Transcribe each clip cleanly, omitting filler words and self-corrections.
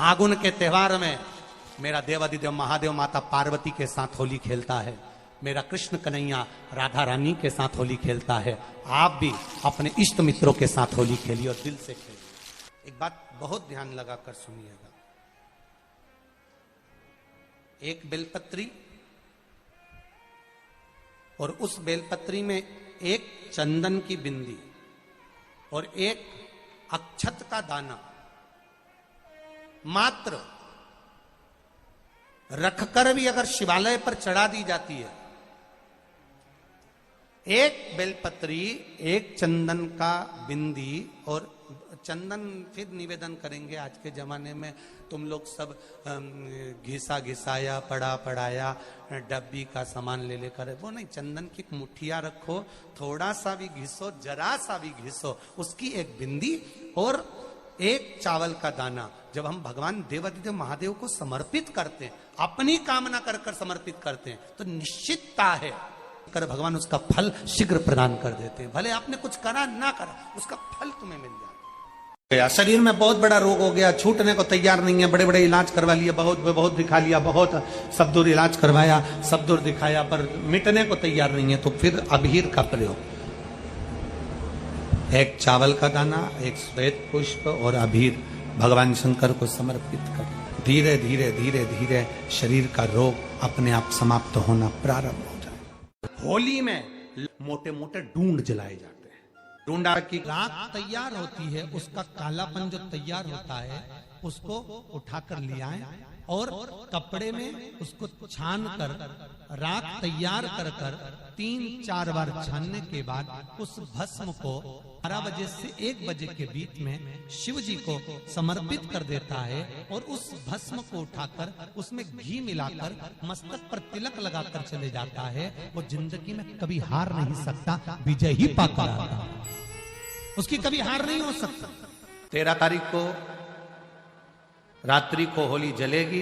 फागुन के त्योहार में मेरा देवाधिदेव महादेव माता पार्वती के साथ होली खेलता है, मेरा कृष्ण कन्हैया राधा रानी के साथ होली खेलता है। आप भी अपने इष्ट मित्रों के साथ होली खेलिए और दिल से खेलिए। एक बात बहुत ध्यान लगाकर सुनिएगा, एक बेलपत्री और उस बेलपत्री में एक चंदन की बिंदी और एक अक्षत का दाना मात्र रखकर भी अगर शिवालय पर चढ़ा दी जाती है, एक बेलपत्री, एक चंदन का बिंदी और चंदन फिर निवेदन करेंगे। आज के जमाने में तुम लोग सब घिसा घिसाया पड़ा पड़ाया डब्बी का सामान ले लेकर, वो नहीं, चंदन की मुठ्ठियां रखो, थोड़ा सा भी घिसो, जरा सा भी घिसो, उसकी एक बिंदी और एक चावल का दाना जब हम भगवान देवाधिदेव महादेव को समर्पित करते हैं, अपनी कामना कर कर समर्पित करते हैं, तो निश्चितता है कर भगवान उसका फल शीघ्र प्रदान कर देते हैं। भले आपने कुछ करा ना करा, उसका फल तुम्हें मिल जाए। शरीर में बहुत बड़ा रोग हो गया, छूटने को तैयार नहीं है, बड़े बड़े इलाज करवा लिए, बहुत दिखा लिया, बहुत सब दूर इलाज करवाया, सब दूर दिखाया, पर मिटने को तैयार नहीं है, तो फिर अबीर का प्रयोग, एक चावल का दाना, एक श्वेत पुष्प और अबीर भगवान शंकर को समर्पित कर, धीरे धीरे धीरे धीरे शरीर का रोग अपने आप समाप्त होना प्रारंभ हो जाए। होली में मोटे मोटे डूंड जलाए जाते हैं, डूंडा की राख तैयार होती है, उसका कालापन जो तैयार होता है उसको उठाकर ले आए और कपड़े में उसको छान कर राख तैयार कर कर 3-4 बार छानने के बाद उस भस्म को 12 बजे से 1 बजे के बीच में शिव जी को समर्पित कर देता है और उस भस्म को उठाकर उसमें घी मिलाकर मस्तक पर तिलक लगाकर चले जाता है। वो जिंदगी में कभी हार नहीं सकता, विजय ही पाकर आता, उसकी कभी हार नहीं हो सकता। 13 तारीख को रात्रि को होली जलेगी,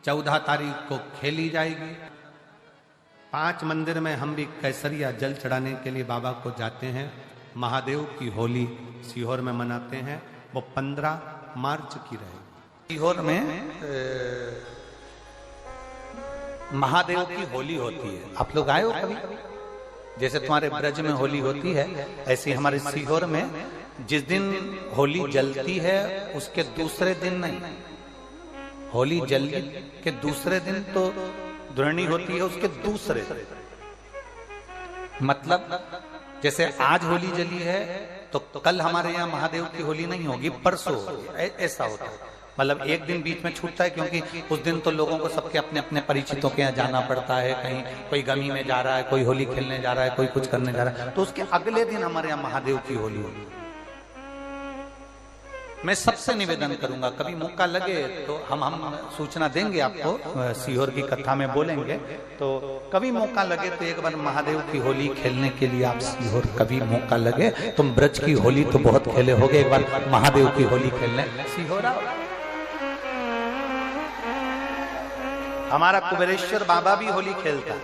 14 तारीख को खेली जाएगी। 5 मंदिर में हम भी केसरिया जल चढ़ाने के लिए बाबा को जाते हैं। महादेव की होली सीहोर में मनाते हैं, वो 15 मार्च की रहेगी। सीहोर में महादेव की होली होती है, आप लोग आए हो कभी? जैसे तुम्हारे ब्रज में होली होती है, ऐसे हमारे सीहोर में जिस दिन होली जलती है उसके दूसरे दिन नहीं, होली जल के दूसरे दिन तो द्रोणी होती है, उसके दूसरे मतलब जैसे आज होली जली है तो कल हमारे यहाँ महादेव की होली नहीं होगी, परसों होगी, ऐसा होता है। मतलब एक दिन बीच में छूटता है, क्योंकि उस दिन तो लोगों को सबके अपने अपने परिचितों के यहाँ जाना पड़ता है, कहीं कोई गमी में जा रहा है, कोई होली खेलने जा रहा है, कोई कुछ करने जा रहा है, तो उसके अगले दिन हमारे यहाँ महादेव की होली होगी। मैं सबसे निवेदन करूंगा, कभी मौका लगे तो हम सूचना देंगे आपको, सीहोर की कथा में बोलेंगे, तो कभी मौका लगे तो एक बार महादेव की होली खेलने के लिए आप सीहोर, कभी मौका लगे, तुम ब्रज की होली तो बहुत खेले होगे, एक बार महादेव की होली खेलने सीहोर आओ। हमारा कुबेरेश्वर बाबा भी होली खेलता है,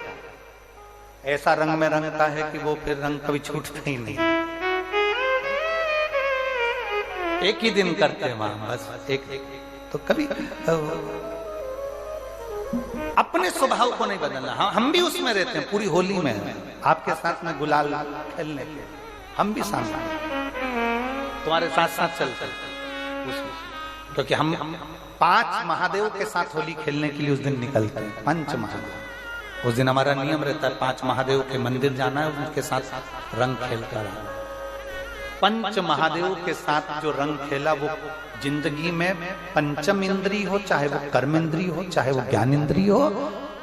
ऐसा रंग में रंगता है कि वो फिर रंग कभी छूटता ही नहीं, एक ही दिन करते हैं वहां बस एक, तो कभी अपने स्वभाव को नहीं बदलना। हम भी उसमें रहते हैं, पूरी होली में आपके साथ में गुलाल खेलने के, हम भी साथ तुम्हारे साथ साथ चलते हैं, क्योंकि हम 5 महादेव के साथ होली खेलने के लिए उस दिन निकलते हैं। 5 महादेव, उस दिन हमारा नियम रहता है 5 महादेव के मंदिर जाना है, उनके साथ रंग खेल कर आना। 5 महादेव के साथ जो रंग खेला वो जिंदगी में पंचम इंद्री हो, चाहे वो कर्म इंद्री हो, चाहे वो ज्ञान इंद्री हो,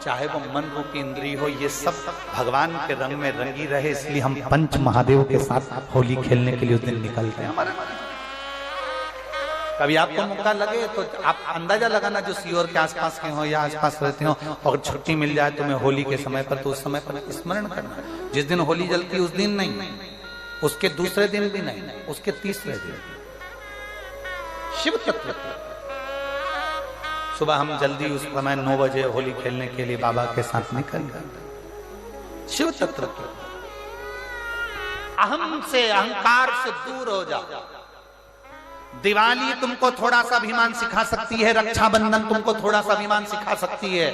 चाहे वो मन रूपी इंद्री हो, ये सब भगवान के रंग में रंगी रहे, इसलिए हम 5 महादेव के साथ होली खेलने के लिए उस दिन निकलते हैं। कभी आपको मौका लगे तो आप अंदाजा लगाना, जो सीहोर के आसपास के हो या आसपास रहते हो, और छुट्टी मिल जाए तुम्हें होली के समय पर, तो उस समय पर स्मरण करना, जिस दिन होली जलती उस दिन नहीं, उसके दूसरे दिन भी नहीं, उसके तीसरे दिन शिव तत्व। सुबह हम जल्दी उस समय 9 बजे होली खेलने के लिए बाबा के साथ निकल गए। शिव तत्व, अहम से, अहंकार से दूर हो जाओ, दिवाली तुमको थोड़ा सा अभिमान सिखा सकती है, रक्षाबंधन तुमको थोड़ा सा अभिमान सिखा सकती है,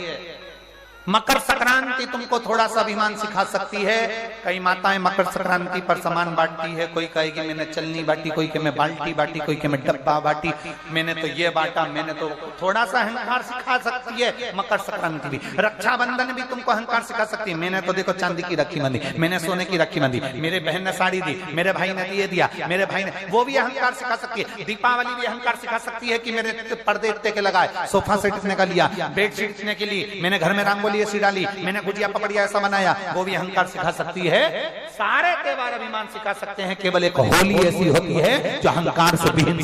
मकर संक्रांति तुमको थोड़ा सा अभिमान सिखा सकती है। कई माताएं मकर संक्रांति पर सामान बांटती है, कोई कहेगी मैंने चलनी बांटी, कोई के मैं बाल्टी बांटी, कोई के मैं डब्बा बांटी, मैंने तो ये बांटा, मैंने तो थोड़ा सा अहंकार सिखा सकती है मकर संक्रांति भी। रक्षाबंधन भी तुमको अहंकार सिखा सकती है, मैंने तो देखो चांदी की राखी बंधी, मैंने सोने की राखी बंधी, मेरे बहन ने साड़ी दी, मेरे भाई ने ये दिया, मेरे भाई ने, वो भी अहंकार सिखा सकती है। दीपावली भी अहंकार सिखा सकती है कि मेरे पर्दे इतने के लगाए, सोफा सेट इतने का लिया, बेडशीट इतने के लिए, मैंने घर में रंगोली ऐसी डाली, मैंने गुजिया पपड़िया ऐसा बनाया, वो भी अहंकार सिखा सकती है। सारे त्योहार अभिमान सिखा सकते हैं, केवल एक होली ऐसी होती है जो अहंकार से विहीन